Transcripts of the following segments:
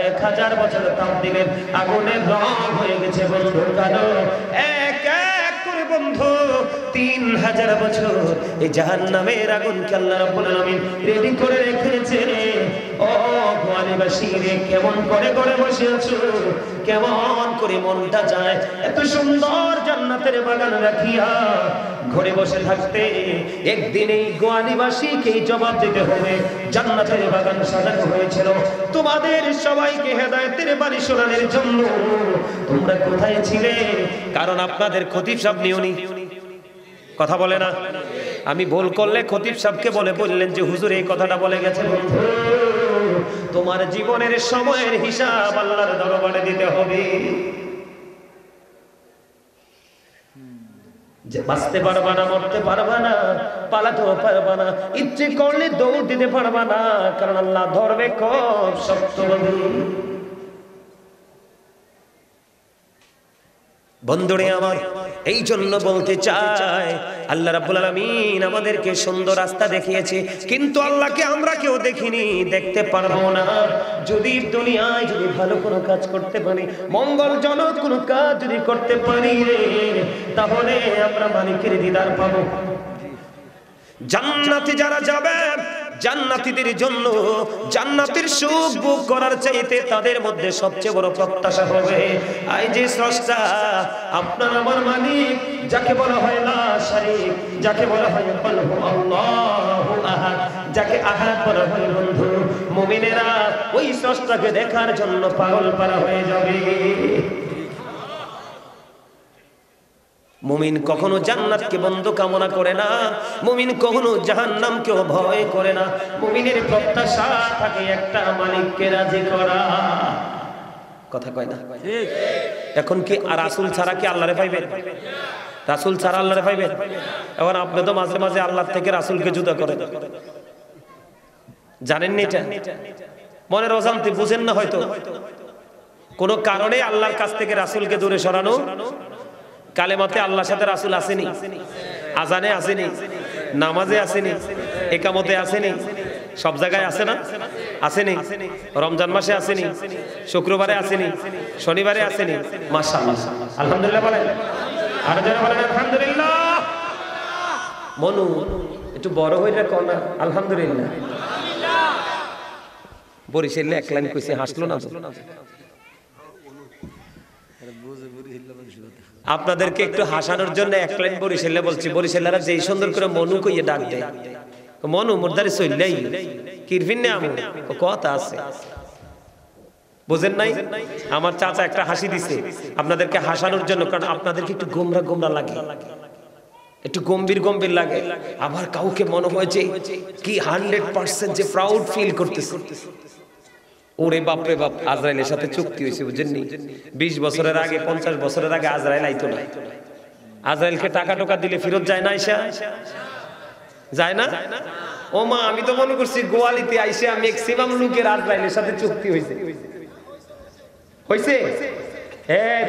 1000 বছর তাপ দিলেন, আগুনের রং হয়ে গেছে বন্ধু কালো। এক এক করে বন্ধু 3000 বছর এই জাহান্নামের আগুনকে আল্লাহ রাব্বুল আলামিন রেডি করে রেখেছে। ও গোয়ালিবাসী রে, কেমন করে ঘরে বসে আছো, কেমন করে মনটা যায় এত সুন্দর জান্নাতের বাগান রাখিয়া ঘরে বসে থাকতে। একদিন এই গোয়ালিবাসীকে জবাব দিতে হবে। জান্নাতের বাগান সাজানো হয়েছিল তোমাদের সবাইকে হেদায়েতের বাণী শোনানোর জন্য, তোমরা কোথায় ছিলে? কারণ আপনাদের খতিব সাহেব নিউনি কথা বলে না। আমি ভুল করলে খতিব সাহেবকে বললেন যে হুজুর এই কথাটা বলে গেছে। বন্ধু, তোমার জীবনের সময়ের হিসাব আল্লাহর দরবারে দিতে হবে। যে বাঁচতে পারবা না, মরতে পারবা না, পালাতেও পারবা না, ইচ্ছে করলে দৌড় দিতে পারবা না, কারণ আল্লাহ ধরবে খুব শক্তভাবে। বন্ধুরে আমার, এই জন্য বলতে চাই আল্লাহ রাব্বুল আলামিন আমাদেরকে সুন্দর রাস্তা দেখিয়েছে, কিন্তু আল্লাহকে আমরা কেউ দেখিনি, দেখতে পারবো না। যদি দুনিয়ায় যদি ভালো কোনো কাজ করতে পারি, মঙ্গলজনক কোনো কাজ যদি করতে পারি, তাহলে আমরা মালিকের দিদার পাবো। জান্নাতে যারা যাবে, জান্নাতীদের জন্য জান্নাতের সুখ ভোগ করার চাইতে তাদের মধ্যে সবচেয়ে বড় প্রত্যাশা হবে এই যে স্রষ্টা আপনার আমার মালিক, যাকে বলা হয় লা শারীক, যাকে বলা হয় আল্লাহু আহাদ, যাকে আহাদ বলা হয় বন্ধু। মুমিনেরা ওই স্রষ্টাকে দেখার জন্য পাগল পারা হয়ে যাবে। মুমিন কখনো জান্নাতকে বন্ধ কামনা করে না, মুমিন কখনো জাহান্নামকেও ভয় করে না। মুমিনের প্রত্যাশা থাকে একটা, মালিককে রাজি করা। কথা কয় না? এখন কি রাসূল ছাড়া কি আল্লাহরে পাইবেন? রাসূল ছাড়া আল্লাহরে পাইবেন? এখন আপনি তো মাঝে মাঝে আল্লাহর থেকে রাসূলকে জুদা করেন, জানেন না? এটা মনের অজান্তে বুঝেন না হয়তো। কোন কারণে আল্লাহর কাছ থেকে রাসূলকে দূরে সরানো। কালেমাতে আল্লাহর সাথে রাসূল আসেনি, আজানে আসেনি, নামাজে আসেনি, একামতে আসেনি, সব জায়গায় আসে না? আসেনি? রমজান মাসে আসেনি, শুক্রবারে আসেনি, শনিবারে আসেনি। মাশাআল্লাহ, আলহামদুলিল্লাহ বলেন, আর যারা বলেন আলহামদুলিল্লাহ। মনু একটু বড় হইলে কোন আলহামদুলিল্লাহ। বরিশালে এক লাইন কইছে, হাসলো না? আপনাদেরকে একটু হাসানোর জন্য এক লাইন বরিশালে বলছি। বরিশালেরা যেই সুন্দর করে মনু কইয়ে ডাক দেয়, মনু মুর্দারি চললেই কিরফিন না আমি কথা আছে, বুঝেন নাই? আমার চাচা একটা হাসি দিছে আপনাদেরকে হাসানোর জন্য, কারণ আপনাদেরকে একটু গোমরা গোমরা লাগে, একটু গম্ভীর গম্ভীর লাগে। আবার কাউকে মনে হয় যে কি 100% যে প্রাউড ফিল করতেছে। ওরে বাপ রে বাপ, আজরাইলের সাথে চুক্তি হয়েছে, বুঝেননি? 20 বছরের আগে, 50 বছরের আগে আজরাইল আইতো না। আজরাইলকে টাকা টোকা দিলে ফেরত যায় না, আইসা যায় না? ও মা, আমি তো মনে করছি গোয়ালিতে আইসা ম্যাক্সিমাম লোকের আজরাইলের সাথে চুক্তি হয়েছে। হইছে?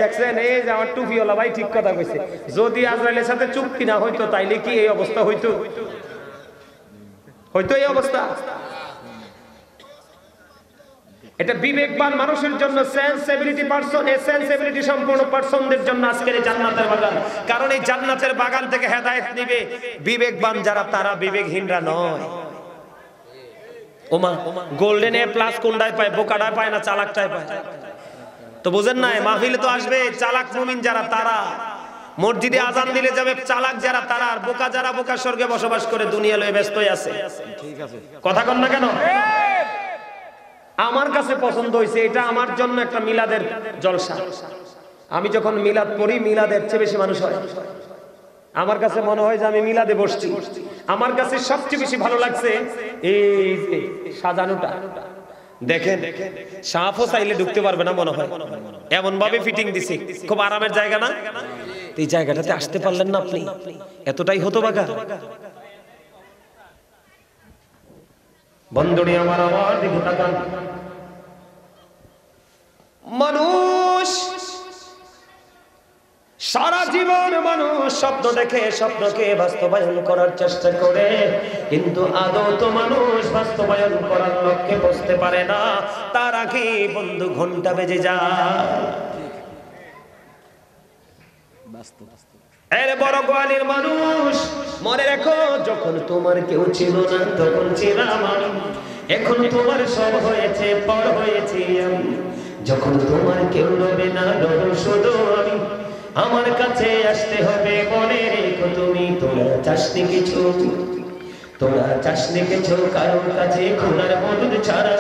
দেখছেন, এই যে আমার টুপিওয়ালা ভাই ঠিক কথা কইছে। যদি আজরাইলের সাথে চুক্তি না হইতো তাইলে কি এই অবস্থা হইতো? হইতো এই অবস্থা? এটা বিবেকবান মানুষের জন্য, সেন্সিবিলিটি পারসন, এই সেন্সিবিলিটি সম্পূর্ণ পারসনদের জন্য আজকের এই জান্নাতের বাগান। কারণ এই জান্নাতের বাগান থেকে হেদায়েত নিবে বিবেকবান যারা, তারা বিবেকহীনরা নয়। ওমা, গোল্ডেন এ প্লাস কোনটায় পায়? বোকাটায় পায় না চালাকটায় পায়? তো বুঝেন না, মাহফিলে তো আসবে চালাক মুমিন যারা, তারা মসজিদে আজান দিলে যাবে চালাক যারা, তারা। আর বোকা যারা, বোকা স্বর্গে বসবাস করে দুনিয়া লয়ে ব্যস্তই আছে। ঠিক আছে, কথা কন না কেন? আমার কাছে পছন্দ হয়েছে, এটা আমার জন্য একটা মিলাদের জলসা। আমি যখন মিলাদ পড়ি, মিলাদের চেয়ে বেশি মানুষ হয়। আমার কাছে মনে হয় যে আমি মিলাদে বসছি। আমার কাছে সবচেয়ে বেশি ভালো লাগছে এই যে সাজানোটা। দেখেন, সাফও চাইলে ঢুকতে পারবে না মনে হয়, এমন ভাবে ফিটিং দিছে। খুব আরামের জায়গা না? এই জায়গাটাতে আসতে পারলেন না আপনি? এতটাই হতভাগা। বন্ধুরে আমার, আমার দিকে তাকান। মানুষ সারা জীবন মানুষ স্বপ্ন দেখে, স্বপ্নকে বাস্তবায়ন করার চেষ্টা করে, কিন্তু আদৌ তো মানুষ বাস্তবায়ন করার লক্ষ্যে পৌঁছতে পারে না। তার আগে বন্ধু ঘন্টা বেজে যায়। এর বড় গোয়ালির মানুষ মনে রেখো, যখন তোমার কেউ ছিল না তখন ছিলাম আমি, এখন তোমার সব হয়েছে, পর হয়েছি আমি। যখন তোমার কেউ রবে না, রব শুধু আমি। আমার কাছে আসতে হবে, মনে রেখো তুমি। তোরা চাসনি কিছু, তোরা চাসনি কিছু কারোর কাছে খোলার মদত ছাড়া,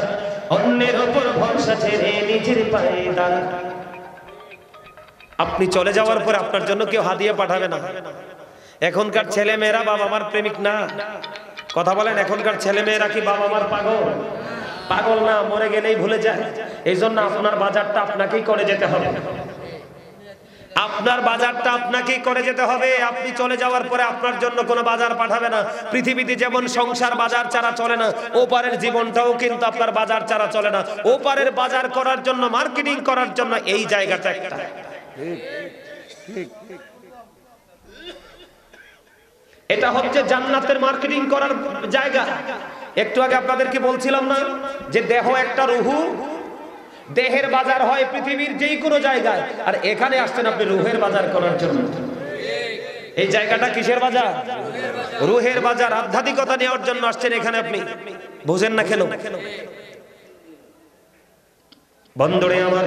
অন্যের ওপর ভরসা ছেড়ে নিজের পায়ে দাঁড়া। আপনি চলে যাওয়ার পর আপনার জন্য কেউ হাদিয়া পাঠাবে না। এখনকার ছেলে মেয়েরা বাবা মার প্রেমিক না। কথা বলেন, এখনকার ছেলে মেয়েরা কি বাবা মার পাগল? পাগল না, মরে গেলেই ভুলে যায়। এই জন্য আপনার বাজারটা আপনাকেই করে যেতে হবে। আপনার বাজারটা আপনাকেই করে যেতে হবে। আপনি চলে যাওয়ার পরে আপনার জন্য কোনো বাজার পাঠাবে না। পৃথিবীতে যেমন সংসার বাজার ছাড়া চলে না, ওপারের জীবনটাও কিন্তু আপনার বাজার ছাড়া চলে না। ওপারের বাজার করার জন্য, মার্কেটিং করার জন্য এই জায়গাটা একটা। এটা হচ্ছে জান্নাতের মার্কেটিং করার জায়গা। একটু আগে আপনাদেরকে বলছিলাম না যে দেহ একটা রুহু, দেহের বাজার হয় পৃথিবীর যেই কোনো জায়গায়, আর এখানে আসছেন আপনি রুহের বাজার করার জন্য। এই জায়গাটা কিসের বাজার? রুহের বাজার। আধ্যাত্মিকতা নেওয়ার জন্য আসছেন এখানে আপনি। বুঝেন না কেন? বন্ধুরে আমার,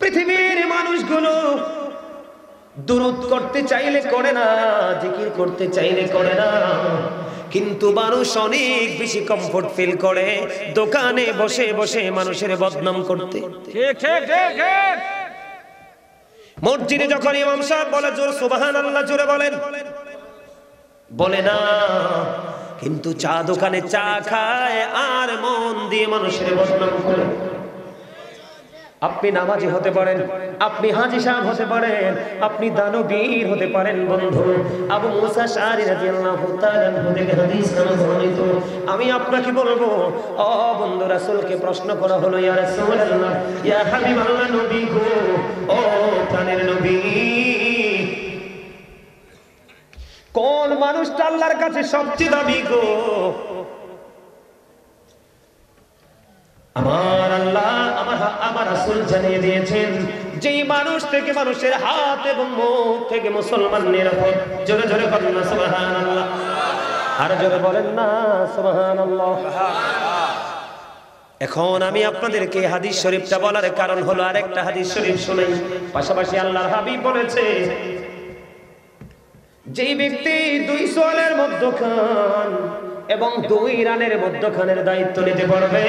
পৃথিবীর মানুষগুলো দুরূদ করতে চাইলে করে না, জিকির করতে চাইলে করে না, কিন্তু মানুষ অনেক বেশি কমফোর্ট ফিল করে দোকানে বসে বসে মানুষের বদনাম করতে। ঠিক ঠিক ঠিক ঠিক। মসজিদে যখন ইমাম সাহেব বলে জোর সুবহানাল্লাহ জোরে বলেন, বলে না, কিন্তু চা দোকানে চা খায় আর মন দিয়ে মানুষের বদনাম করে। আপনি নামাজি হতে পারেন, আপনি হাজী সাহেব হতে পারেন, আপনি দানবীর হতে পারেন বন্ধু। আবু মুসা আশআরী রাদিয়াল্লাহু তাআলা আনহু থেকে হাদিস বর্ণিত। আমি আপনাকে বলবো, ও বন্ধু, রাসূলকে প্রশ্ন করা হলো, ইয়া রাসূলুল্লাহ, ইয়া হাবিবাল্লাহ, নবী গো, ও প্রাণের নবী, কোন মানুষটা আল্লাহর কাছে সবচেয়ে দামি গো? আমার আল্লাহ, আমার রাসূল জানিয়ে দিয়েছেন, যেই মানুষ থেকে মানুষের হাত এবং মুখ থেকে মুসলমান নিরাপদ। জোরে জোরে বলেন না সুবহানাল্লাহ। আর জোরে বলেন না সুবহানাল্লাহ। এখন আমি আপনাদেরকে হাদিস শরীফটা বলার কারণ হলো আরেকটা হাদিস শরীফ শুনাই। পাশাপাশি আল্লাহর হাবিব বলেছে, যেই ব্যক্তি দুই সোয়ালের মধ্যখান এবং দুই রানের মধ্যখানের দায়িত্ব নিতে পারবে,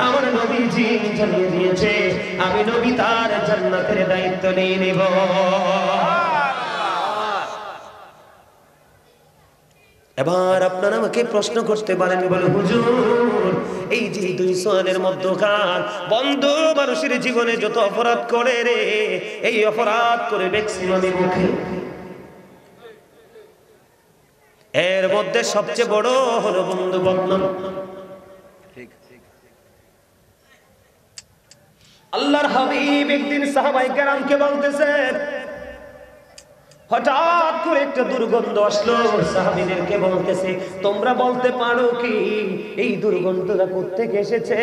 আমার নবীজি জানিয়ে দিয়েছে, আমি নবী তার জান্নাতের দায়িত্ব নিয়ে নেব। এবার আপনারা আমাকে প্রশ্ন করতে পারেন, বলে হুজুর, এই যে দুই সোয়ালের মধ্যখান, বন্ধু, মানুষের জীবনে যত অপরাধ করে রে, এই অপরাধ করে ম্যাক্সিমামই মুখে। এর মধ্যে সবচেয়ে বড় হলো বন্ধু বদনাম। আল্লাহর হাবিব একদিন সাহাবায়ে কেরামকে বলতেছেন, হঠাৎ করে একটা দুর্গন্ধ আসলো। সাহাবীদেরকে বলতেছে, তোমরা বলতে পারো কি এই দুর্গন্ধটা কোত্থেকে এসেছে?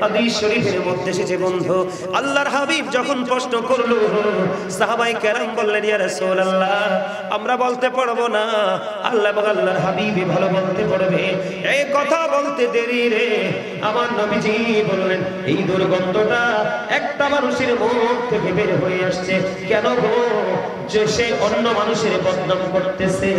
হাদিস শরীফের মধ্যে এসেছে বন্ধু। আল্লাহর হাবিব যখন প্রশ্ন করলো, সাহাবায়ে কেরাম বললেন, ইয়া রাসূলুল্লাহ, আমরা বলতে পারবো না, আল্লাহ এবং আল্লাহর হাবিবই ভালো বলতে পারবে। এই কথা বলতে দেরি রে, আমার নবীজি বললেন, এই দুর্গন্ধটা একটা মানুষের মুখ থেকে বের হয়ে আসছে। কেন গো? যে সে অন্য মানুষের বদনাম করতেছে।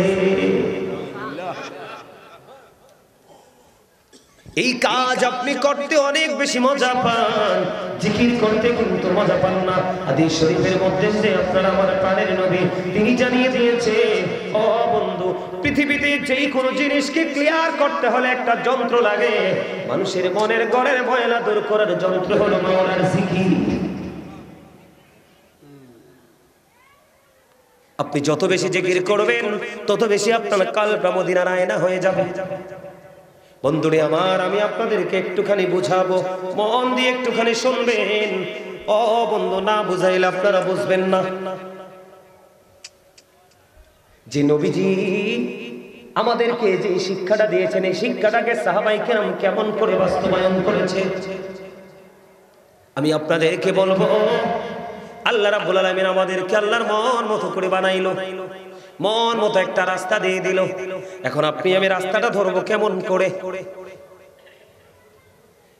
এই কাজ আপনি করতে অনেক বেশি মজা পান, জিকির করতে কিন্তু মজা পান না। হাদিস শরীফের মধ্যে যে আপনার আমার প্রাণের নবী, তিনি জানিয়ে দিয়েছে, ও বন্ধু, পৃথিবীতে যেই কোনো জিনিসকে ক্লিয়ার করতে হলে একটা যন্ত্র লাগে। মানুষের মনের ঘরের ময়লা দূর করার যন্ত্র হলো মাওলার জিকির। আপনি যত বেশি জিকির করবেন, তত বেশি আপনার কলবটা মদিনার আয়না হয়ে যাবে। বন্ধুরে আমার, আমি আপনাদেরকে একটুখানি বুঝাবো, মন দিয়ে একটুখানি শুনবেন। ও ও বন্ধু, না বুঝাইলে আপনারা বুঝবেন না যে নবীজি আমাদেরকে যে শিক্ষাটা দিয়েছেন, এই শিক্ষাটাকে সাহাবায়ে কেরাম কেমন করে বাস্তবায়ন করেছে। আমি আপনাদেরকে বলবো, আল্লাহ রাব্বুল আলামিন আমাদেরকে আল্লাহর মন মতো করে বানাইলো, মন মতো একটা রাস্তা দিয়ে দিল। এখন আপনি আমি রাস্তাটা ধরবো কেমন করে?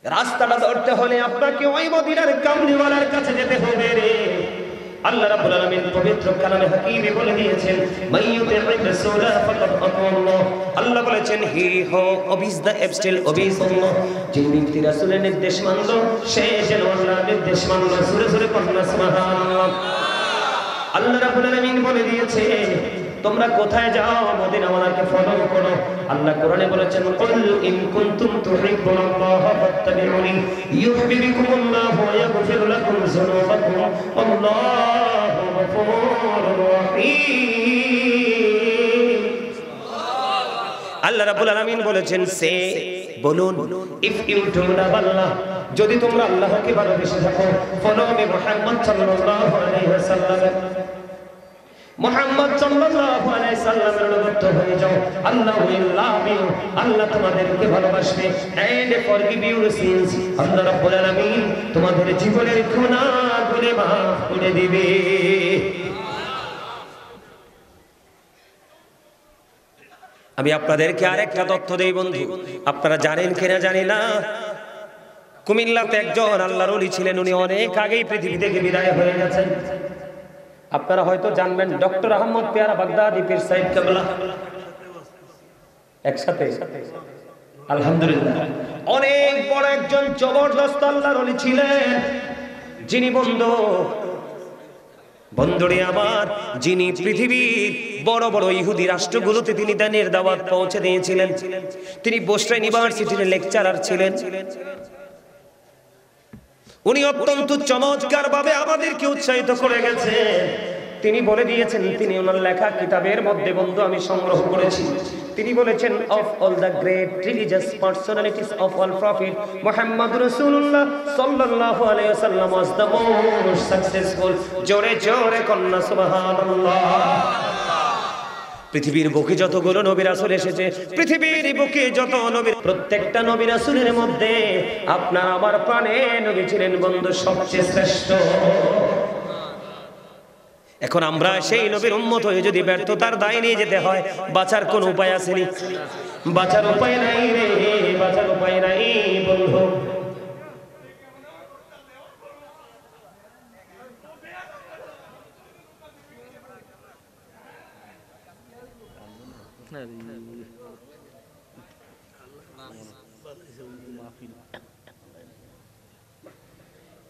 রাস্তাটা ধরতে হলে আপনাকে ওই মদিনার কামলিওয়ালার কাছে যেতে হবে রে। আল্লাহ রাব্বুল আলামিন পবিত্র কালামে হাকিমে বলে দিয়েছেন, মাইয়ুতির রাসূলা ফাকাদ আতাল্লাহ। আল্লাহ বলেছেন, হি হো ওবিজ দ্য এবস্টিল ওবিজ আল্লাহ। যে ব্যক্তি রাসূলের নির্দেশ মানলো সে যেন আল্লাহর নির্দেশ মানলো। সূরা সূরা কন্যা সুবহানাল্লাহ। আল্লাহ রাব্বুল আলামিন বলে দিয়েছে, তোমরা কোথায় যাও? মদিনাওয়ালাকে ফলো করো। আল্লাহ কোরআনে বলেছেন, কুল ইন কুনতুম তুহিব্বুনাল্লাহ ফাত্তাবিউনি ইউহিব্বুকুমুল্লাহ ওয়া ইয়াগফির লাকুম যুনুবাকুম আল্লাহু গফুরুর রহিম। আল্লাহ রাব্বুল আলামিন বলেছেন, সে বলুন, ইফ ইউ ডু লাভ আল্লাহ, যদি তোমরা আল্লাহকে ভালোবেসে থাকো, ফলো মি মুহাম্মদ সাল্লাল্লাহু আলাইহি ওয়াসাল্লাম, মুহাম্মদ সাল্লাল্লাহু আলাইহি সাল্লামের অনুগত হয়ে যাও, আল্লাহ উইল লাভ ইউ, আল্লাহ তোমাদেরকে ভালোবাসবে, এন্ড ফরগিভ ইউর সিনস, আল্লাহ রাব্বুল আলামিন তোমাদের জীবনের গুনাহগুলো মাফ করে দিবে। আমি আপনাদেরকে আরেকটা তথ্য দেই বন্ধু, আপনারা জানেন কিনা জানি না, কুমিল্লাতে একজন আল্লাহর ওলি ছিলেন, উনি অনেক আগেই পৃথিবী থেকে বিদায় হয়ে গেছেন। আপনারা হয়তো জানবেন, ডক্টর আহমদ পেয়ারা বাগদাদি পীর সাহেব কেবলা। একসাথে আলহামদুলিল্লাহ, অনেক বড় একজন জবরদস্ত আল্লাহর ওলি ছিলেন, যিনি বন্ধুরে আমার, যিনি পৃথিবীর বড় বড় ইহুদি রাষ্ট্রগুলোতে তিনি দানের দাওয়াত পৌঁছে দিয়েছিলেন। তিনি বোস্রা ইউনিভার্সিটির লেকচারার ছিলেন। উনি অত্যন্ত চমৎকার ভাবে আমাদেরকে উৎসাহিত করে গেছেন। তিনি বলে দিয়েছেন, তিনি ওনার লেখা কিতাবের মধ্যে বন্ধু আমি সংগ্রহ করেছি, তিনি বলেছেন, of all the great religious personalities of all prophet Muhammad রাসূলুল্লাহ সাল্লাল্লাহু আলাইহি ওয়াসাল্লাম ওয়াজ দ্য মোস্ট সাকসেসফুল। জোরে জোরে কন্না সুবহানাল্লাহ। পৃথিবীর বুকে যতগুলো নবী রাসূল এসেছে, পৃথিবীর বুকে যত নবী, প্রত্যেকটা নবী রাসূলের মধ্যে আপনার আমার প্রাণের নবী ছিলেন বন্ধু সবচেয়ে শ্রেষ্ঠ। এখন আমরা সেই নবীর উম্মত হয়ে যদি ব্যর্থতার দায় নিয়ে যেতে হয়, বাঁচার কোন উপায় আছে নি? বাঁচার উপায় নাই রে, বাঁচার উপায় নাই বন্ধু।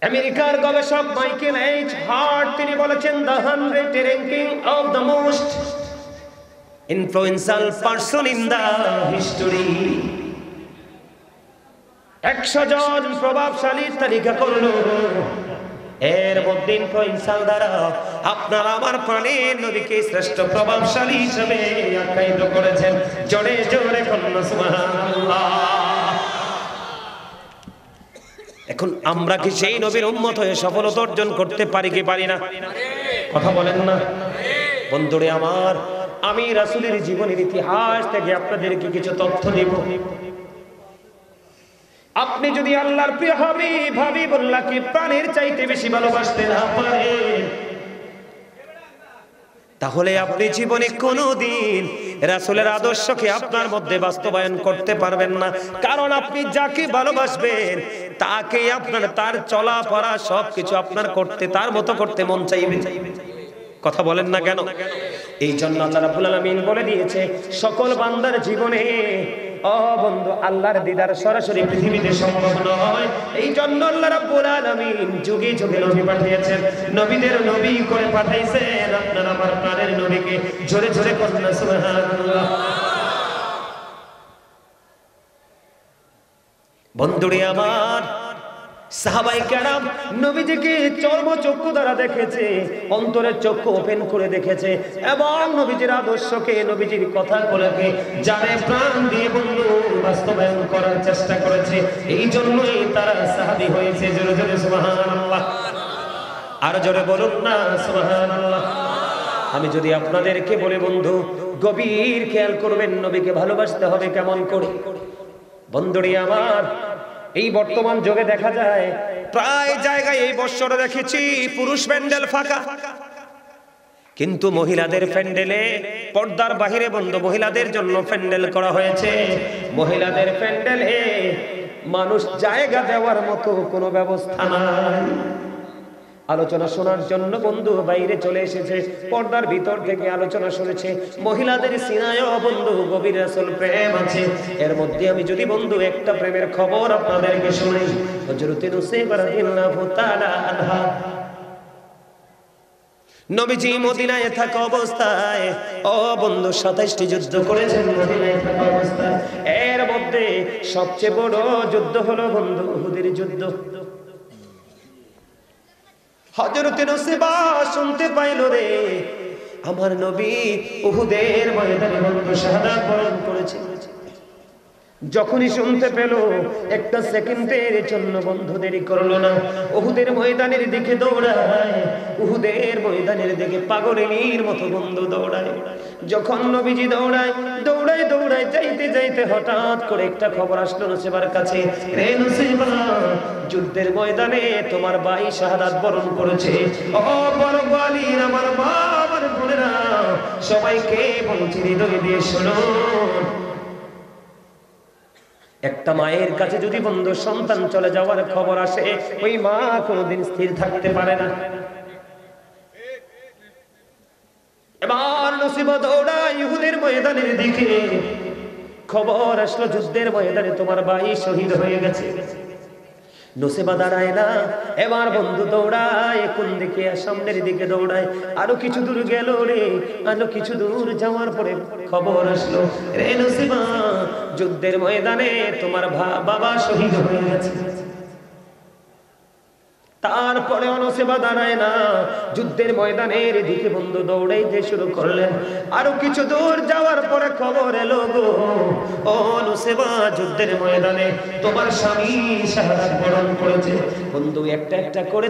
আমেরিকার গবেষক মাইকেল এইচ হার্ট তিনি বলেছেন, the 100 ranking of the most influential person in the history. 100 জন প্রভাবশালীর তালিকা করলো, এর মধ্যে ইনফ্লুয়েন্সিয়াল দ্বারা আপনার আমার প্রাণের নবীকে শ্রেষ্ঠ প্রভাবশালী হিসেবে আখ্যায়িত করেছেন। জোরে জোরে কন্না সুবহানাল্লাহ। এখন আমরা কি সেই নবীর উম্মত হয়ে সফলতা অর্জন করতে পারি কি পারি না? কথা বলেন না বন্ধুরে আমার। আমি রাসূলের জীবনের ইতিহাস থেকে আপনাদেরকে কিছু তথ্য দেব। আপনি যদি আল্লাহর প্রিয় হাবিবুল্লাহকে প্রাণের চাইতে বেশি ভালোবাসতে না পারেন, তাহলে আপনি জীবনে কোনোদিন রাসূলের আদর্শকে আপনার মধ্যে বাস্তবায়ন করতে পারবেন না। কারণ আপনি যাকে ভালোবাসবেন তাকে আপনার তার চলাফেরা সবকিছু আপনার করতে, তার মতো করতে মন চাইবে। কথা বলেন না কেন? এই জন্য আল্লাহ রাব্বুল আলামিন বলে দিয়েছে, সকল বান্দার জীবনে ও বন্ধু আল্লাহর দিদার সরাসরি পৃথিবীতে সম্ভব নয়। এই জন্য আল্লাহ রাব্বুল আলামিন যুগে যুগে নবী পাঠিয়েছেন, নবীদের নবী করে পাঠাইছেন আপনার আমার প্রাণের নবীকে। জোরে জোরে কন্না সুবহানাল্লাহ। বন্ধুরে আমার, সাহাবায়ে কেরাম নবীজিকে চর্মচক্ষু দ্বারা দেখেছে, অন্তরের চক্ষু ওপেন করে দেখেছে, এবং নবীজির আদর্শকে, নবীজির কথাগুলোকে জানে প্রাণ দিয়ে বন্ধু বাস্তবায়ন করার চেষ্টা করেছে। এই জন্যই তারা সাহাবী হয়েছে। জোরে জোরে সুবহানাল্লাহ। আর জোরে বলুন না সুবহানাল্লাহ। আমি যদি আপনাদেরকে বলে বন্ধু গভীর খেয়াল করবেন নবীকে ভালোবাসতে হবে কেমন করে। বন্ধুরি আমার, এই বর্তমান যুগে দেখা যায় প্রায় জায়গায় এই বছরে দেখেছি পুরুষ প্যান্ডেল ফাঁকা, কিন্তু মহিলাদের প্যান্ডেলে পর্দার বাহিরে বন্ধ মহিলাদের জন্য প্যান্ডেল করা হয়েছে। মহিলাদের প্যান্ডেলে মানুষ জায়গা দেওয়ার মতো কোনো ব্যবস্থা নাই। আলোচনা শোনার জন্য বন্ধু বাইরে চলে এসেছে, পর্দার ভিতর থেকে আলোচনা শুনেছে। মহিলাদের সিনায় বন্ধু গভীর রাসূল প্রেম আছে। এর মধ্যে আমি যদি বন্ধু একটা প্রেমের খবর আপনাদেরকে শোনাই। হযরত নুসাইবা রাদিয়াল্লাহু তাআলা আনহা নবীজি মদিনায় থাকা অবস্থায় ও বন্ধু 27টি যুদ্ধ করেছেন মদিনায় থাকা অবস্থায়। এর মধ্যে সবচেয়ে বড় যুদ্ধ হলো বন্ধু উহুদের যুদ্ধ। হযরত নুসাইবা শুনতে পাইল রে আমার নবী উহুদের ময়দানে বন্ধু শাহাদাত বরণ করেছে। যখনই শুনতে পেল একটা সেকেন্ডের জন্য বন্ধু দেরি করলো না, উহুদের ময়দানের দিকে দৌড়ায়। উহুদের ময়দানের দিকে পাগলের মতো বন্ধু দৌড়ায়। যখন নবীজি দৌড়ায় দৌড়ায় দৌড়ায় যাইতে যাইতে হঠাৎ করে একটা খবর আসলো নুসাইবার কাছে, রে নুসাইবা যুদ্ধের ময়দানে তোমার ভাই শাহাদাত বরণ করেছে। ও বড় বালির আমার মা আমার বোনেরা সবাইকে বলছি হৃদয় দিয়ে শোনো, একটা মায়ের কাছে যদি বন্ধু সন্তান চলে যাওয়ার খবর আসে ওই মা কোনোদিন স্থির থাকতে পারে না। এবার নুসাইবা দৌড়ায় ইহুদের ময়দানের দিকে। খবর আসলো যুদ্ধের ময়দানে তোমার ভাই শহীদ হয়ে গেছে। নুসাইবা দাঁড়ায় না, এবার বন্ধু দৌড়ায় কোন দিকে? সামনের দিকে দৌড়ায়। আরো কিছু দূর গেল রে, আরো কিছু দূর যাওয়ার পরে খবর আসলো, রে নুসাইবা যুদ্ধের ময়দানে তোমার বাবা শহীদ হয়ে গেছে। তারপরে নুসাইবা দাঁড়ায় না, যুদ্ধের ময়দানের দিকে বন্ধু দৌড়াইতে শুরু করলেন। আরো কিছু দূর যাওয়ার পরে খবর এলো গো, ও নুসাইবা যুদ্ধের ময়দানে তোমার স্বামী শাহাদাত বরণ করেছে। বন্ধু একটা একটা করে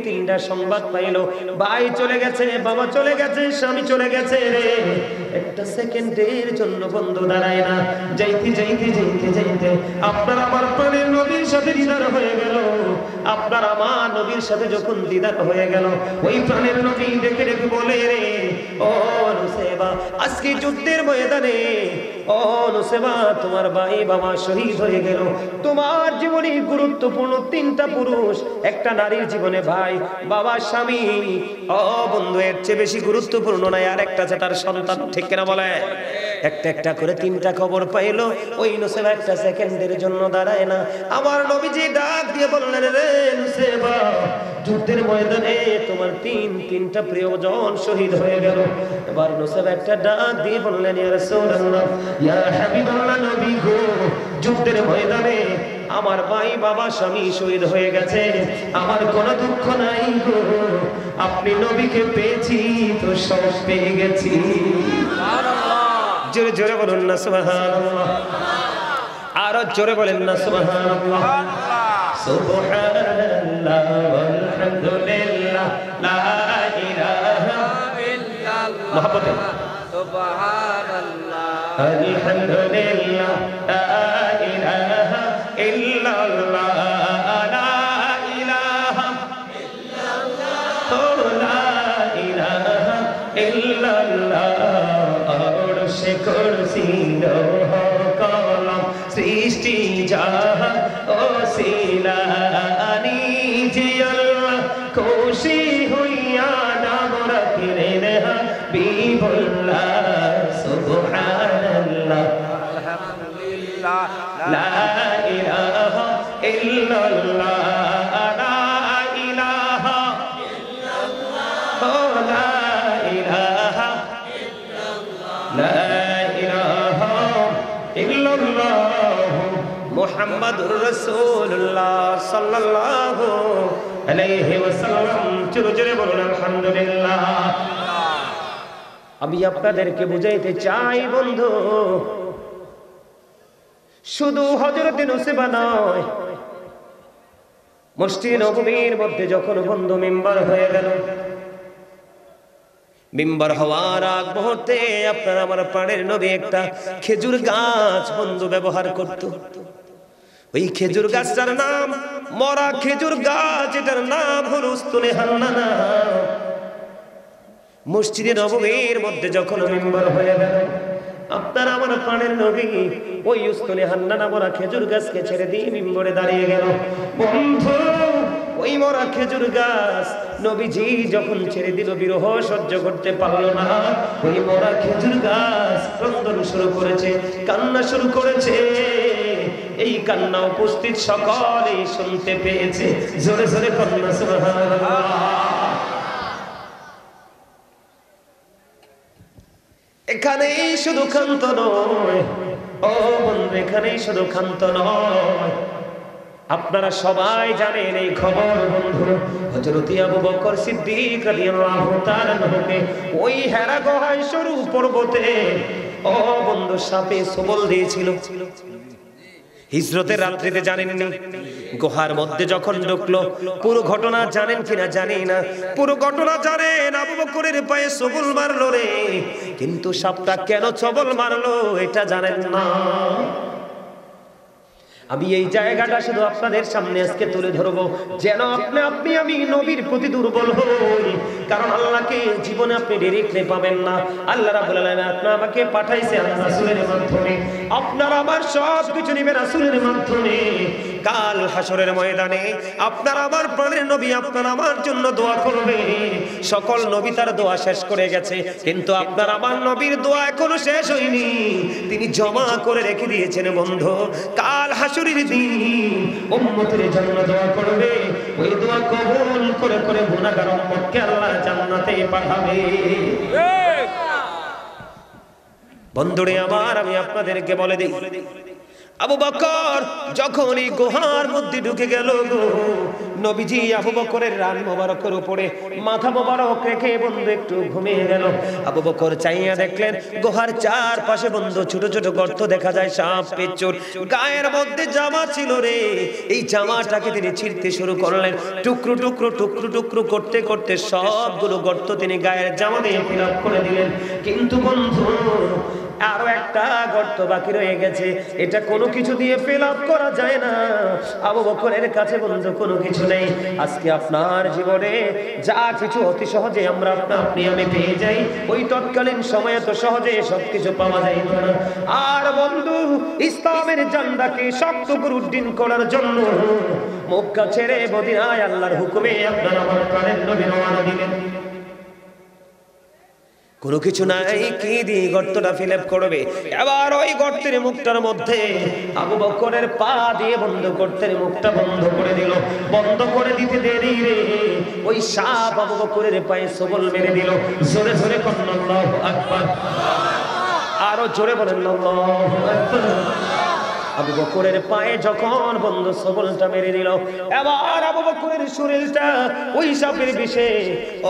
তিনটা সংবাদ পাইলো, ভাই চলে গেছে, বাবা চলে গেছে, স্বামী চলে গেছে রে। একটা সেকেন্ডের জন্য বন্ধু দাঁড়ায় না। যাইতে যাইতে যাইতে যাইতে আপনার আমার প্রাণের নবীর সাথে দিদার হয়ে গেল। আপনার আমার নবীর সাথে যখন দিদার হয়ে গেল, ওই প্রাণের নবী ডেকে ডেকে বলে, রে ও নুসাইবা আজকে যুদ্ধের ময়দানে ও নুসাইবা তোমার ভাই বাবা শহীদ হয়ে গেল। তোমার জীবনে গুরুত্বপূর্ণ তিনটা পুরুষ, একটা নারীর জীবনে ভাই বাবা স্বামী। ও বন্ধু এর চেয়ে বেশি গুরুত্বপূর্ণ নাই আর একটা আছে তার সন্তান, ঠিক কিনা বলে? একটা একটা করে তিনটা খবর পাইলো। ওই নুসাইবা একটা সেকেন্ডের জন্য দাঁড়ায় না। আমার নবীজি ডাক দিয়ে বললেন, রে নুসাইবা যুদ্ধের ময়দানে তোমার তিনটা প্রিয়জন শহীদ হয়ে গেল। এবার নুসাইবা একটা ডাক দিয়ে বললেন, ইয়া রাসূলুল্লাহ ইয়া হাবিবাল্লাহ নবী গো, যুদ্ধের ময়দানে আমার ভাই বাবা স্বামী শহীদ হয়ে গেছে, আমার কোনো দুঃখ নাই গো। আপনি নবীকে পেয়েছি তো সব পেয়ে গেছি। জোরে জোরে বলুন না সুবহানাল্লাহ। আরো জোরে বলেন না সুবহানাল্লাহ। সুবহানাল্লাহ ওয়ালহামদুলিল্লাহ লা ইলাহা ইল্লাল্লাহ। মহব্বতে সুবহানাল্লাহ আলহামদুলিল্লাহ লা ইলাহা ইল্লাল্লাহ লা ইলাহা ইল্লাল্লাহ লা ইলাহা ইল্লাল্লাহ। আরশে কুরসি লৌহ কলম সৃষ্টি জাহান ওসিলা নিজি আল্লাহ খুশি হইয়া নাম রাখলেন হাবিবুল্লাহ। সুবহানাল্লাহ আলহামদুলিল্লাহ লা ইলাহা ইল্লাল্লাহ লা ইলাহা ইল্লাল্লাহ লা ইলাহা ইল্লাল্লাহ লা ইলাহা ইল্লাল্লাহ মুহাম্মাদুর রাসূলুল্লাহ সাল্লাল্লাহু আলাইহি ওয়াসাল্লাম। জোরে জোরে বলুন আলহামদুলিল্লাহ। আমি আপনাদেরকে বুঝাইতে চাই বন্ধু, শুধু হযরত নুসাইবা নয়, মসজিদে নববীর মধ্যে যখন বন্ধু মিম্বার হয়ে গেল, মিম্বার হওয়ার আগ মুহূর্তে আপনার আমার প্রাণের নবী একটা খেজুর গাছ বন্ধু ব্যবহার করত। ওই খেজুর গাছটার নাম মরা খেজুর গাছ, এটার নাম হলো উস্তুনে হান্নানা। মসজিদে নববীর মধ্যে যখন মিম্বার হয়ে গেল, আপনার আমার প্রাণের নবী ওই উস্তুনে হান্নানা মরা খেজুর গাছকে ছেড়ে দিয়ে মিম্বরে দাঁড়িয়ে গেল। বন্ধু ওই মরা খেজুর গাছ নবীজি যখন ছেড়ে দিল, বিরহ সহ্য করতে পারলো না। ওই মরা খেজুর গাছ ক্রন্দন শুরু করেছে, কান্না শুরু করেছে। এই কান্না উপস্থিত সকলেই শুনতে পেয়েছে। জোরে জোরে কান্না সুবহানাল্লাহ। এখানেই শুধু ক্ষান্ত নয়, ও বন্ধু এখানেই শুধু ক্ষান্ত নয়, আপনারা সবাই জানেন এই খবর বন্ধু। হযরত আবু বকর সিদ্দিক রাদিয়াল্লাহু তাআলা আনহুকে ওই হেরা গুহায় সরু পর্বতে ও বন্ধু সাপে সবল দিয়েছিল। হিজরতের রাত্রিতে জানেননি, গুহার মধ্যে যখন ঢুকলো, পুরো ঘটনা জানেন কিনা জানি না, পুরো ঘটনা জানেন। আবু বকরের পায়ে সবল মারলো রে, কিন্তু সাপটা কেন সবল মারলো এটা জানেন না। আমি এই জায়গাটা শুধু আপনাদের সামনে আজকে তুলে ধরবো, যেন আপনি আমি নবীর প্রতি দুর্বল হই। কারণ আল্লাহকে জীবনে আপনি ডাইরেক্টলি পাবেন না। আল্লাহ রাব্বুল আলামিন আপনাকে আমাকে পাঠাইছে রাসূলের মাধ্যমে, আপনারা আমার সব কিছু নেবেন রাসূলের মাধ্যমে। কাল হাসরের ময়দানে আপনার আমার প্রাণের নবী আপনার আমার জন্য দোয়া করবে। সকল নবী তার দোয়া শেষ করে গেছে, কিন্তু আপনার আমার নবীর দোয়া এখনো শেষ হয়নি, তিনি জমা করে রেখে দিয়েছেন বন্ধু। কাল হাসরের দিন উম্মতের জন্য দোয়া করবে, ওই দোয়া কবুল করে করে গুনাহগার উম্মতকে আল্লাহ জান্নাতে পাঠাবে। বন্ধুরে আমার, আমি আপনাদেরকে বলে দিই, আবু বকর যখন এই গুহার মধ্যে ঢুকে গেল গো, নবীজি আবু বকরের রান মোবারকের উপরে মাথা মোবারক রেখে বন্ধু একটু ঘুমিয়ে গেল। আবু বকর চাইয়া দেখলেন গুহার চারপাশে বন্ধু ছোট ছোট গর্ত দেখা যায়, সাপ পেঁচড়। গায়ের মধ্যে জামা ছিল রে, এই জামাটাকে তিনি ছিঁড়তে শুরু করলেন। টুকরো টুকরো টুকরো টুকরো করতে করতে সবগুলো গর্ত তিনি গায়ের জামা দিয়ে ফিল আপ করে দিলেন। কিন্তু বন্ধু আরো একটা গর্ত বাকি রয়ে গেছে, এটা কোনো কিছু দিয়ে ফিল আপ করা যায় না। আবু বকরের কাছে বন্ধু কোনো কিছু নেই। আজকে আপনার জীবনে যা কিছু অতি সহজে আমরা আপনি আমি পেয়ে যাই, ওই তৎকালীন সময়ে তো সহজে সবকিছু পাওয়া যায় না। আর বন্ধু ইসলামের জান্ডাকে শক্ত করে উড্ডীন করার জন্য মক্কা ছেড়ে মদিনায় আল্লাহর হুকুমে আপনার আমার প্রাণের নবী রওনা দিলেন। কোনো কিছু নাই, কি দিয়ে গর্তটা ফিল আপ করবে। এবার ওই গর্তের মুখটার মধ্যে আবু বকরের পা দিয়ে বন্ধ গর্তের মুখটা বন্ধ করে দিল। বন্ধ করে দিতে দেরি রে, ওই সাপ আবু বকরের পায়ে সবল মেরে দিল। জোরে জোরে বলেন আল্লাহু আকবার, আরো জোরে বলেন আল্লাহু আকবার। আবু বকরের পায়ে যখন বন্ধু সবলটা মেরে দিল, এবার আবু বকরের শরীরটা ওই সাপের বিষে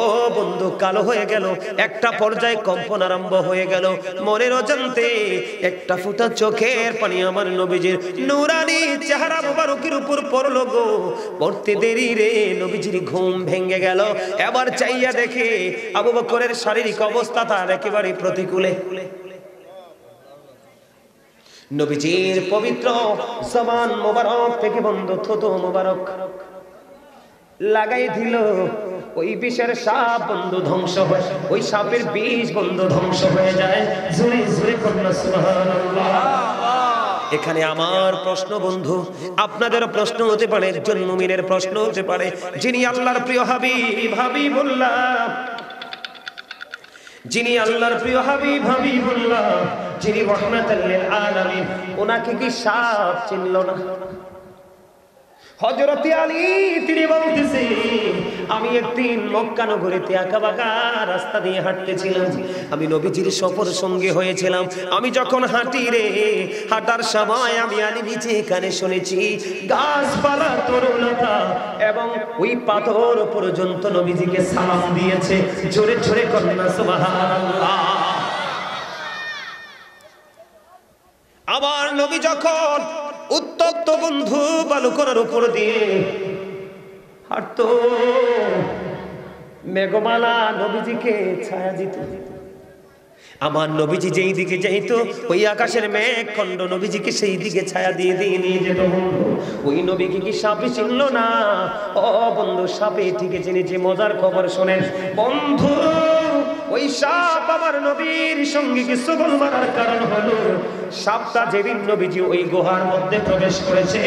ও বন্ধু কালো হয়ে গেল। একটা পর্যায়ে কম্পন আরম্ভ হয়ে গেল। মনের অজান্তে একটা ফোঁটা চোখের পানি আমার নবীজির নূরানি চেহারা মুবারকের উপর পড়ল গো। পড়তে দেরি রে, নবীজির ঘুম ভেঙে গেল। এবার চাইয়া দেখে আবু বকরের শারীরিক অবস্থা তার একেবারে প্রতিকূলে। নবীজির পবিত্র জবান মোবারক থেকে বন্ধু থুতু মোবারক লাগাই দিল। ওই বিষের সাপ বন্ধু ধ্বংস হয়, ওই সাপের বিষ বন্ধু ধ্বংস হয়ে যায়। জোরে জোরে কন্যা সুবহানাল্লাহ। এখানে আমার প্রশ্ন বন্ধু, আপনাদেরও প্রশ্ন হতে পারে, একজন মুমিনের প্রশ্ন হতে পারে, যিনি আল্লাহর প্রিয় হাবিবুল্লাহ, যিনি আল্লাহর প্রিয় হাবিবুল্লাহ, যিনি রাহমাতাল লিল আলামিন, ওনাকে কি সাপ চিনল না? হযরত আলী তিনি বলতেছে, আমি একদিন মক্কা নগরীতে আঁকাবাঁকা রাস্তা দিয়ে হাঁটতেছিলাম, আমি নবীজির সফর সঙ্গে হয়েছিলাম। আমি যখন হাঁটি রে, হাঁটার সময় আমি আলী নিচে কানে শুনেছি গাছপালা তরুলতা এবং ওই পাথর পর্যন্ত নবীজিকে সালাম দিয়েছে। জোরে জোরে কন্যা সুবহানাল্লাহ। আবার নবী যখন উত্তপ্ত বন্ধু বালুকরার উপর দিয়ে হাঁটতো, মেঘমালা নবীজিকে ছায়া দিত। আমার নবীজি যেই দিকে যাইতো ওই আকাশের মেঘ খণ্ড নবীজিকে সেই দিকে ছায়া দিয়ে দিয়ে নিয়ে যেত। ওই নবীকে কি সাপে চিনল না? ও বন্ধু, সাপে ঠিকই চিনেছে। মজার খবর শোনেন বন্ধু, ওই সাপ আমার নবীর সঙ্গে কিছু মারার কারণ হলো, সাপটা যেদিন নবীজি ওই গুহার মধ্যে প্রবেশ করেছে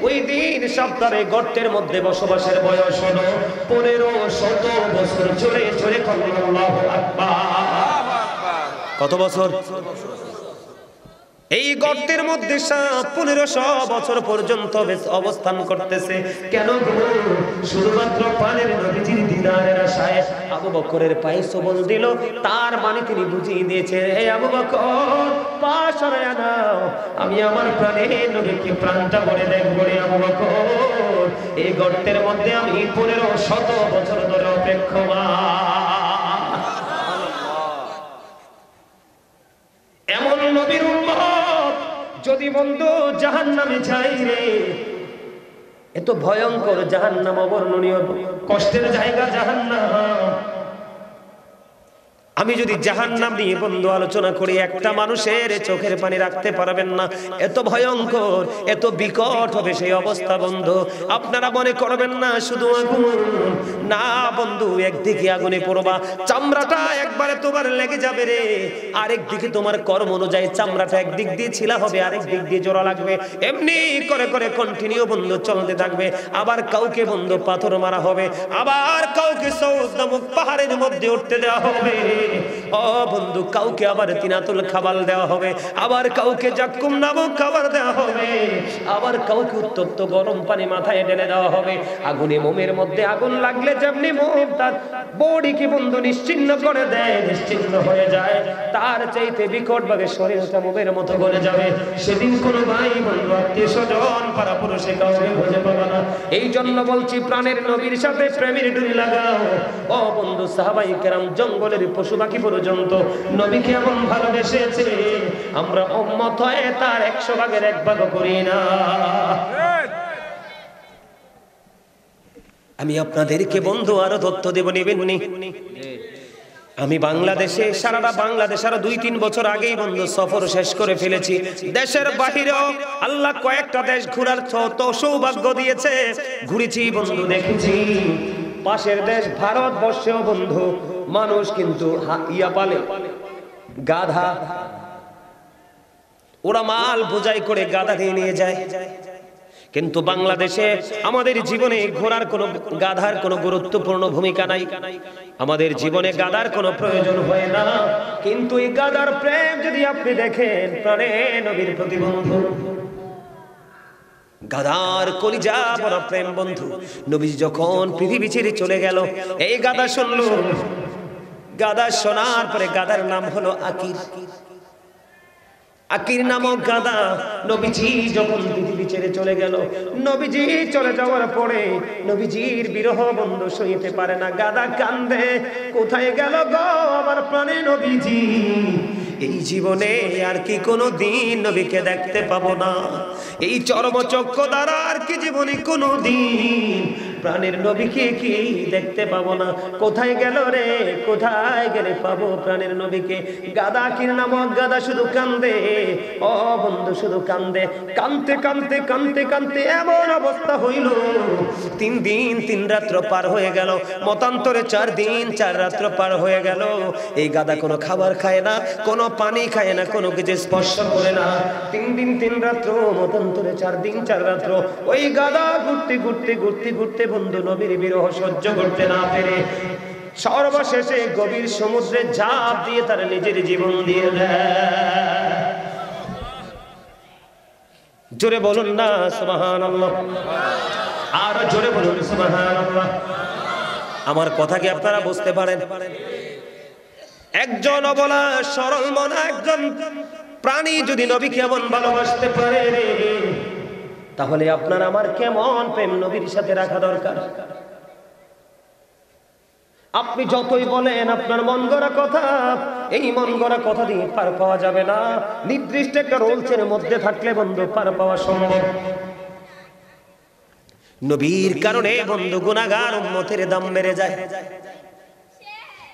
ওই দিন সাপটার গর্তের মধ্যে বসবাসের বয়স হলো 1500 বছর। জোরে জোরে আল্লাহু আকবার। কত বছর? এই গর্তের মধ্যে সাপ 1500 বছর পর্যন্ত অবস্থান করতেছে। কেন গো? শুধুমাত্র পানের নবীজির দিদারের আশায়। আবু বকরের পায়ে সবল দিল, তার মানে তিনি বুঝিয়ে দিয়েছে, হে আবু বকর, পা সরায়া নাও, আমি আমার প্রাণের নবীকে প্রাণটা ভরে দেখব রে আবু বকর। এই গর্তের মধ্যে আমি 1500 বছর ধরে অপেক্ষমান। এমন নবীর উম্মত যদি বন্ধু জাহান্নামে যায় রে, এত ভয়ঙ্কর জাহান্নাম, অবর্ণনীয় কষ্টের জায়গা জাহান্নাম। আমি যদি জাহান্নাম নিয়ে বন্ধু আলোচনা করি, একটা মানুষের চোখের পানি রাখতে পারবেন না, এত ভয়ঙ্কর, এত বিকট হবে সেই অবস্থা বন্ধু। আপনারা মনে করবেন না শুধু আগুন, না বন্ধু, একদিকে আগুনে পড়বা, চামড়াটা একবারে তোমার লেগে যাবে রে, আরেক দিকে তোমার কর্ম অনুযায়ী চামড়াটা একদিক দিয়ে ছিলা হবে, আরেক দিক দিয়ে জোড়া লাগবে, এমনি করে করে কন্টিনিউ বন্ধু চলতে থাকবে। আবার কাউকে বন্ধু পাথর মারা হবে, আবার কাউকে সৌদ নামক পাহাড়ের মধ্যে উঠতে দেওয়া হবে, ও বন্ধু, কাউকে আবার তিনাতুল খাবার দেওয়া হবে, আবার কাউকে জাক্কুম নামক খাবার দেওয়া হবে, আবার কাউকে উত্তপ্ত গরম পানি মাথায় ঢেলে দেওয়া হবে। আগুনে মোমের মধ্যে আগুন লাগলে যেমনি মোম তার বডিকে বন্ধু নিশ্চিহ্ন করে দেয়, নিশ্চিহ্ন হয়ে যায়, তার চাইতে বিকট ভাবে শরীরটা মোমের মতো গলে যাবে। সেদিন কোনো ভাই বন্ধু আত্মীয় স্বজন পাড়া পুরুষে কাউকে খুঁজে পাবে না। এই জন্য বলছি, প্রাণের নবীর সাথে প্রেমের ডুরি লাগাও। ও বন্ধু, সাহাবায়ে কেরাম জঙ্গলের পশু পাখি পর্যন্ত নবীকে এমন ভালোবেসেছে, আমরা উম্মত হয়ে তার 100 ভাগের 1 ভাগও করি না। আমি আপনাদেরকে বন্ধু আরো তথ্য দেব, নেবেননি? আমি বাংলাদেশে, সারাটা বাংলাদেশ আরো 2-3 বছর আগেই বন্ধু সফর শেষ করে ফেলেছি। দেশের বাহিরেও আল্লাহ কয়েকটা দেশ ঘোরার তো সৌভাগ্য দিয়েছে, ঘুরেছি বন্ধু, দেখেছি। পাশের দেশ ভারতবর্ষেও বন্ধু মানুষ কিন্তু ইয়া পালে, গাধা, ওরা মাল বোঝাই করে গাধা দিয়ে নিয়ে যায়। কিন্তু বাংলাদেশে আমাদের জীবনে ঘোড়ার কোনো, গাধার কোনো গুরুত্বপূর্ণ ভূমিকা নাই, আমাদের জীবনে গাধার কোনো প্রয়োজন হয় না। কিন্তু এই গাধার প্রেম যদি আপনি দেখেন প্রাণে নবীর প্রতি বন্ধু, গাধার কলিজা বড় প্রেম বন্ধু। নবী যখন পৃথিবী ছেড়ে চলে গেল, এই গাধা শুনল, গাধা শোনার পরে গাধার নাম হলো আকির। আকির নামক গাধা নবীজি যখন পৃথিবী ছেড়ে চলে গেল, নবীজি চলে যাওয়ার পরে নবীজির বিরহ বন্ধু সইতে পারে না, গাধা কান্দে, কোথায় গেল গো আমার প্রাণে নবীজি? এই জীবনে আর কি কোনো দিন নবীকে দেখতে পাবো না, এই চর্মচক্ষু দ্বারা আর কি জীবনে কোনো দিন প্রাণের নবীকে কি দেখতে পাবো না। কোথায় গেল রে, কোথায় গেলে পাবো প্রাণের নবীকে? গাধা আকির নামক গাধা শুধু কান্দে, ও বন্ধু শুধু কান্দে, কান্দতে কান্দতে কান্দতে কান্দতে এমন অবস্থা হইল, 3 দিন 3 রাত্র পার হয়ে গেল, মতান্তরে 4 দিন 4 রাত্র পার হয়ে গেল। এই গাধা কোনো খাবার খায় না, কোনো পানি খায় না, কোনো কিছু স্পর্শ করে না। 3 দিন 3 রাত্র, মতান্তরে 4 দিন 4 রাত্র ওই গাধা ঘুরতে ঘুরতে ঘুরতে ঘুরতে বন্ধু নবীর বিরহ সহ্য করতে না পেরে সর্বশেষে গভীর সমুদ্রে ঝাঁপ দিয়ে তার নিজের জীবন দিয়ে দেয়। জোরে বলুন না সুবহানাল্লাহ, আর জোরে বলুন সুবহানাল্লাহ। আমার কথা কি আপনারা বুঝতে পারেন? একজন অবলা সরল মনা একজন প্রাণী যদি নবীকে এমন ভালোবাসতে পারে, তাহলে আপনার আমার কেমন প্রেম নবীর সাথে রাখা দরকার। আপনি যতই বলেন আপনার মন গড়া কথা, এই মন গড়া কথা দিয়ে পার পাওয়া যাবে না। নির্দিষ্ট একটা রুলসের মধ্যে থাকলে বন্ধু পার পাওয়া সম্ভব। নবীর কারণে বন্ধু গুনাহগার উম্মতের দাম বেড়ে যায়।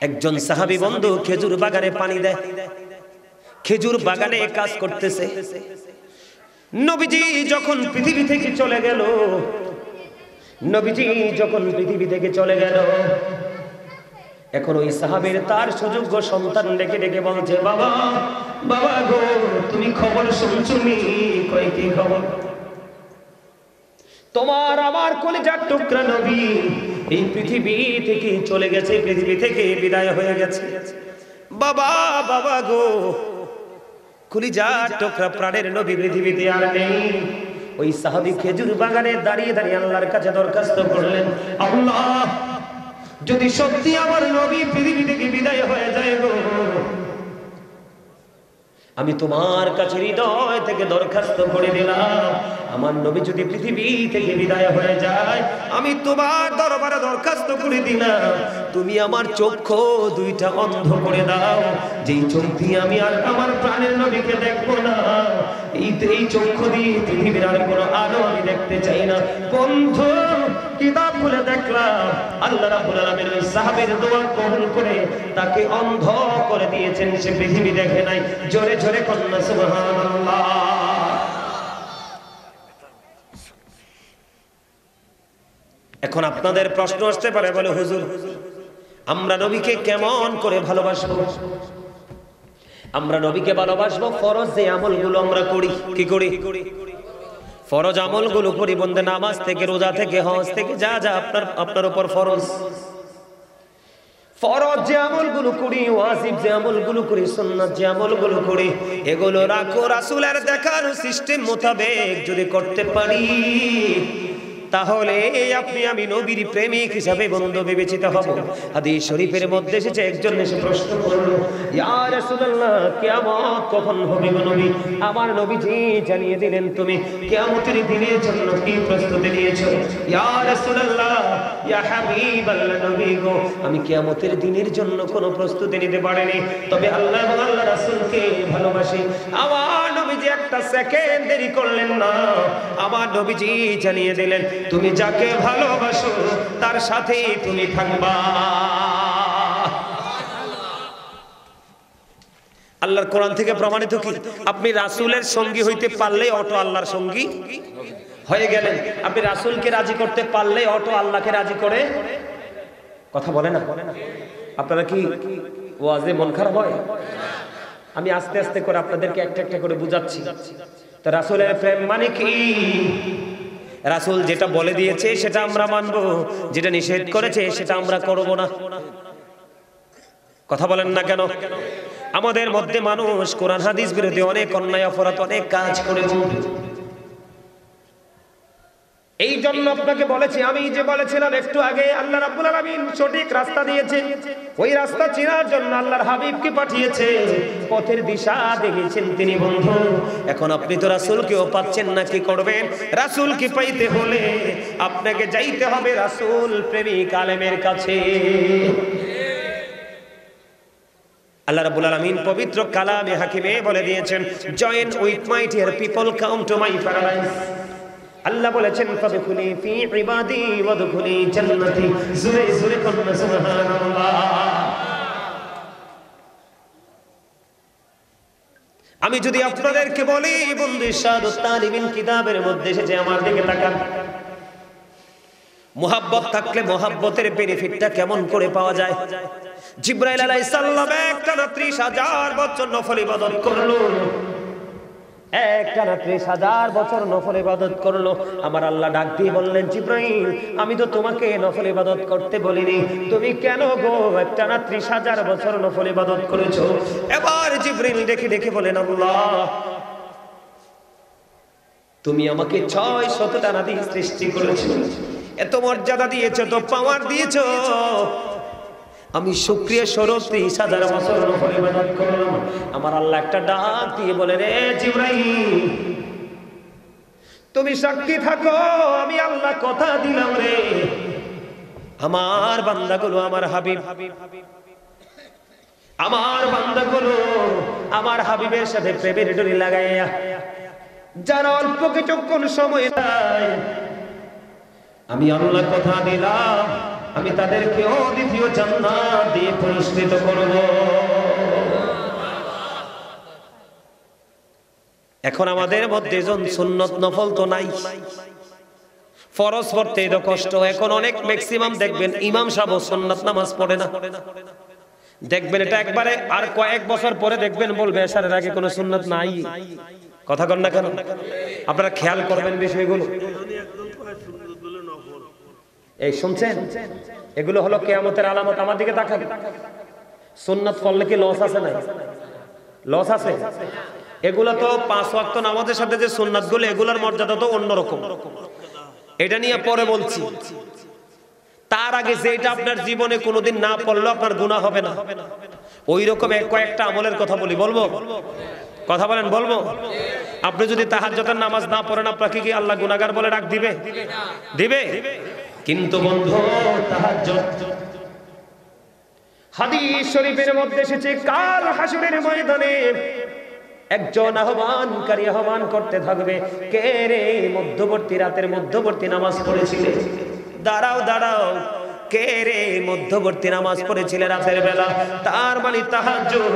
একজন সাহাবী বন্ধু খেজুর বাগানে পানি দেয়, খেজুর বাগানে কাজ করতেছে। নবীজি যখন পৃথিবী থেকে চলে গেল, নবীজি যখন পৃথিবী থেকে চলে গেল, এখন ওই সাহাবীর তার সুযোগ্য সন্তান ডেকে ডেকে বলছে, বাবা বাবা গো, তুমি খবর শুনছুনি? কই কি খবর? তোমার আমার কলিজার টুকরা নবী এই পৃথিবী থেকে চলে গেছে, পৃথিবী থেকে বিদায় হয়ে গেছে। বাবা বাবা গো, কলিজার টুকরা প্রাণের নবী পৃথিবীতে আর নেই। ওই সাহাবী খেজুর বাগানে দাঁড়িয়ে দাঁড়িয়ে আল্লাহর কাছে দরখাস্ত করলেন, আল্লাহ যদি সত্যি আমার নবী পৃথিবী থেকে বিদায় হয়ে যায় গো, আমি তোমার কাছে হৃদয় থেকে দরখাস্ত করে দিলাম, আমার নবী যদি পৃথিবী থেকে বিদায় হয়ে যায়, আমি তোমার দরবারে দরখাস্ত করে দিলাম, তুমি আমার চক্ষু দুইটা অন্ধ করে দাও, যেই চোখ দিয়ে আমি আর আমার প্রাণের নবীকে দেখবো না, এই চক্ষু দিয়ে পৃথিবীর আর কোনো আলো আমি দেখতে চাই না। বন্ধু কিতাব খুলে দেখলাম আল্লাহ রাব্বুল আলামিন ওই সাহাবীর দোয়া কবুল করে তাকে অন্ধ করে দিয়েছেন, সে পৃথিবী দেখে নাই। জোরে জোরে কন্যা সুবহানাল্লাহ। এখন আপনাদের প্রশ্ন আসতে পারে, বলে হুজুর আমরা নবীকে কেমন করে ভালোবাসবো? আমরা নবীকে ভালোবাসবো ফরজ যে আমলগুলো আমরা করি। কি করি? ফরজ আমলগুলো করি বন্ধে, নামাজ থেকে, রোজা থেকে, হজ থেকে, যা যা আপনার উপর ফরজ, ফরজ যে আমলগুলো করি, ওয়াজিব যে আমলগুলো করি, সুন্নাত যে আমলগুলো করি, এগুলো রাখো রাসূলের দেখানো সিস্টেম মোতাবেক যদি করতে পারি, তাহলে আপনি আমি নবীর প্রেমিক হিসাবে বন্ধু বিবেচিত হব। হাদিস শরীফের মধ্যে এসেছে, একজন এসে প্রশ্ন করলো, ইয়া রাসূলুল্লাহ কিয়ামত কখন হবে গো নবী? আমার নবীজি জানিয়ে দিলেন তুমি কিয়ামতের দিনের জন্য কি প্রস্তুতি নিয়েছো। ইয়া রাসূলুল্লাহ, ইয়া হাবিবাল্লাহ, নবী গো আমি কিয়ামতের দিনের জন্য কোনো প্রস্তুতি নিতে পারিনি, তবে আল্লাহ এবং আল্লাহ রাসূলকে ভালোবাসি। আমার নবীজি একটা সেকেন্ড দেরি করলেন না, আমার নবীজি জানিয়ে দিলেন তুমি যাকে ভালোবাসো তার সাথেই তুমি থাকবা। আল্লাহর কোরআন থেকে প্রমাণিত কি? আপনি রাসূলের সঙ্গী হইতে পারলে অটো আল্লাহর সঙ্গী হয়ে গেলেন। আপনি রাসূলকে রাজি করতে পারলে অটো আল্লাহকে রাজি করে। কথা বলে না? আপনারা কি ওয়াজে মন খারাপ হয়? আমি আস্তে আস্তে করে আপনাদেরকে একটা একটা করে বুঝাচ্ছি। তো রাসূলের প্রেম মানে কি? রাসূল যেটা বলে দিয়েছে সেটা আমরা মানবো, যেটা নিষেধ করেছে সেটা আমরা করব না। কথা বলেন না কেন? আমাদের মধ্যে মানুষ কোরআন হাদিস বিরোধী অনেক অন্যায় অপরাধ, অনেক কাজ করে। এই জন্য আপনাকে বলেছি, আমি যে বলেছিলাম একটু আগে, আল্লাহ রাব্বুল আলামিন সঠিক রাস্তা দিয়েছে, ওই রাস্তা চেনার জন্য আল্লাহর হাবিবকে পাঠিয়েছে, পথের দিশা দেখিয়েছেন তিনি। বন্ধু এখন আপনি তো রাসূলকেও পাচ্ছেন না, কি করবেন? রাসূলকে পাইতে হলে আপনাকে যাইতে হবে রাসূল প্রেমিক আলেমের কাছে। আল্লাহ রাব্বুল আলামিন পবিত্র কালামে হাকিমে বলে দিয়েছেন, join with my dear people, come to my paradise. Allah বলেছেন ফাদখুলি ফি ইবাদি ওয়াদখুলি জান্নাতি। জোরে জোরে কন্না সুবহানাল্লাহ। আমি যদি আপনাদেরকে বলি বন্ধু, ইরশাদুত তালিবিন কিতাবের মধ্যে এসেছে, আমার দিকে তাকান। মুহাব্বত থাকলে মুহাব্বতের বেনিফিটটা কেমন করে পাওয়া যায়? জিবরাইল আলাইহিস সালাম একটানা ৩০,০০০ বছর নফল ইবাদত করলো, একটানা ৩০,০০০ বছর নফল ইবাদত করলো। আমার আল্লাহ ডাক দিয়ে বললেন, জিবরাইল আমি তো তোমাকে নফল ইবাদত করতে বলিনি, তুমি কেন গো একটানা ৩০,০০০ বছর নফল ইবাদত করেছো? এবার জিবরাইল দেখে দেখে বলেন, আল্লাহ তুমি আমাকে ৬০০ টানা দিয়ে সৃষ্টি করেছো, এত মর্যাদা দিয়েছো, তো পাওয়ার দিয়েছো, আমি শুকরিয়া স্বরূপ ৩০,০০০ বছর নফল ইবাদত করলাম। আমার আল্লাহ একটা ডাক দিয়ে বলে, রে জিবরাইল তুমি সাক্ষী থাকো, আমি আল্লাহ কথা দিলাম রে, আমার বান্দাগুলো আমার হাবিব, আমার বান্দাগুলো আমার হাবিবের সাথে প্রেমের ডোরি লাগাইয়া, যারা অল্প কিছুক্ষণ সময় পায় আমি আল্লাহ কথা দিলাম আমি তাদেরকেও দ্বিতীয় জান্নাত দিয়ে পুরস্কৃত করব। এখন আমাদের মধ্যে জন সুন্নত নফল তো নাই, ফরজ পড়তে এত কষ্ট। এখন অনেক ম্যাক্সিমাম দেখবেন ইমাম সাহেব সুন্নাত নামাজ পড়ে না, দেখবেন এটা একবারে, আর কয়েক বছর পরে দেখবেন বলবে এশারের আগে কোনো সুন্নাত নাই। কথা কন না কেন? আপনারা খেয়াল করবেন বিষয়গুলো। এই শুনছেন, এগুলো হলো কিয়ামতের আলামত। আমার দিকে তাকান, সুন্নাত পড়লে কি লস আছে? না লস আছে? এগুলো তো 5 ওয়াক্ত নামাজের সাথে যে সুন্নাতগুলো, এগুলোর মর্যাদা তো অন্যরকম, এটা নিয়ে পরে বলছি। তার আগে যেটা আপনার জীবনে কোনোদিন না পড়লেও আপনার গুনাহ হবে না, ওই রকম কয়েকটা আমলের কথা বলি। বলবো? কথা বলেন, বলবো? আপনি যদি তাহাজ্জুদের নামাজ না পড়েন, আপনাকে কি আল্লাহ গুনাহগার বলে ডাক দিবে? দিবে? কিন্তু বন্ধু, তাহাজ্জুদ হাদিস শরীফের মধ্যে এসেছে, কাল হাসরের ময়দানে একজন আহ্বানকারী আহ্বান করতে থাকবে, কে রে মধ্যবর্তী রাতের মধ্যবর্তী নামাজ পড়েছিলে? দাঁড়াও দাঁড়াও, কে রে মধ্যবর্তী নামাজ পড়েছিলে রাতের বেলা? তার মানে তাহাজ্জুদ।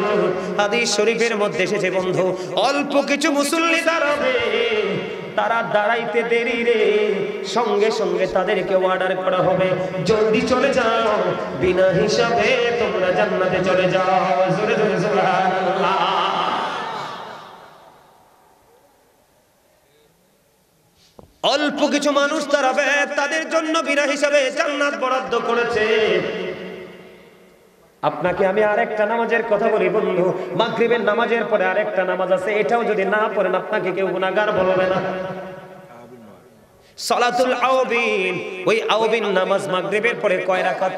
হাদিস শরীফের মধ্যে এসেছে বন্ধু, অল্প কিছু মুসল্লি দাঁড়াবে, তারা দাঁড়াইতে দেরি রে, সঙ্গে সঙ্গে তাদেরকে অর্ডার করা হবে, জলদি চলে যাও, বিনা হিসাবে তোমরা জান্নাতে চলে যাও। জোরে জোরে সুবহানাল্লাহ। অল্প কিছু মানুষ দাঁড়াবে, তাদের জন্য বিনা হিসাবে জান্নাত বরাদ্দ করেছে। আপনাকে আমি আরেকটা নামাজের কথা বলি বন্ধু, মাগরিবের নামাজের পরে আরেকটা নামাজ আছে, এটাও যদি না পড়েন আপনাকে কেউ গুনাহগার বলবে না। সালাতুল আওবিন, ওই আওবিন নামাজ মাগরিবের পরে কয় রাকাত?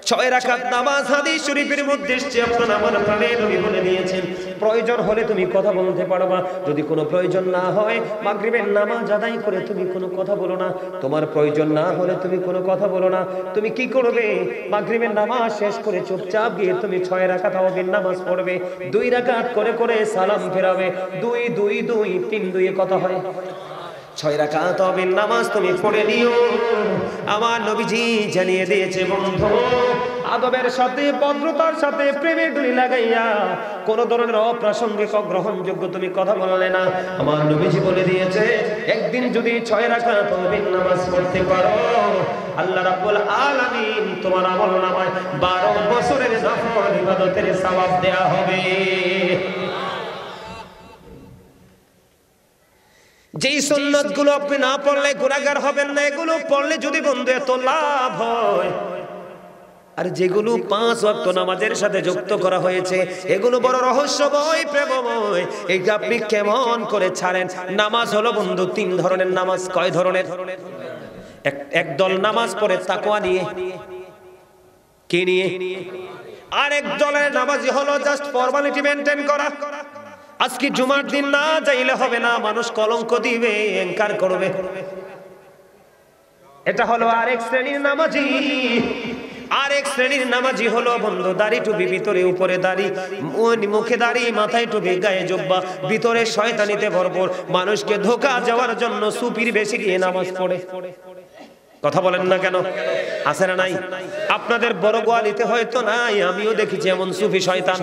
6 রাকাত নামাজ। হাদিস শরীফের মধ্যে এসেছে, আপনার আমার প্রাণের নবী বলে দিয়েছেন, প্রয়োজন হলে তুমি কথা বলতে পারবা, যদি কোনো প্রয়োজন না হয় মাগরিবের নামাজ আদায় করে তুমি কোনো কথা বলো না। তোমার প্রয়োজন না হলে তুমি কোনো কথা বলো না। তুমি কি করবে? মাগরিবের নামাজ শেষ করে চুপচাপ গিয়ে তুমি 6 রাকাত আওবিন নামাজ পড়বে, 2 রাকাত করে করে সালাম ফেরাবে। 2 2 2 3 2 কত হয়? 6 রাকাত আওবিন নামাজ তুমি পড়ে নিও। আমার নবীজি জানিয়ে দিয়েছে বন্ধু, আদবের সাথে, ভদ্রতার সাথে, প্রেমের ডুরি লাগাইয়া কোন ধরনের অপ্রাসঙ্গিক অগ্রহণযোগ্য তুমি কথা বললে না। আমার নবীজি বলে দিয়েছে, একদিন যদি 6 রাকাত আওবিন নামাজ পড়তে পারো, আল্লাহ রাব্বুল আলামিন তোমার আমলনামায় 12 বছরের নফল ইবাদতের সওয়াব দেয়া হবে। যেই সুন্নাতগুলো আপনি না পড়লে গুনাহগার হবেন না, এগুলো পড়লে যদি বন্ধু এত লাভ হয়, আর যেগুলো 5 ওয়াক্ত নামাজের সাথে যুক্ত করা হয়েছে এগুলো বড় রহস্যময়, প্রেমময়। এইটা আপনি কেমন করে ছাড়েন? নামাজ হলো বন্ধু 3 ধরনের নামাজ। কয় ধরনের? একদল নামাজ পড়ে তাকওয়া নিয়ে, কি নিয়ে? আর এক দলের নামাজি হলো জাস্ট ফর্মালিটি মেইনটেইন করা। আজকে জুমার দিন না যাইলে হবে না, মানুষ কলঙ্ক দিবে, এনকার করবে। এটা হলো আরেক শ্রেণীর নামাজি। আরেক শ্রেণীর নামাজি হলো বন্ধু দাড়ি টুপি, ভিতরে উপরে দাড়ি, মুখে দাড়ি, মাথায় টুপি, গায়ে জুব্বা, ভিতরে শয়তানিতে ভরপুর, মানুষকে ধোঁকা যাওয়ার জন্য সুপির বেশি গিয়ে নামাজ পড়ে। কথা বলেন না কেন? আছে না নাই? আপনাদের বড় গোয়ালিতে হয়তো নাই, আমিও দেখেছি এমন সুফি শয়তান।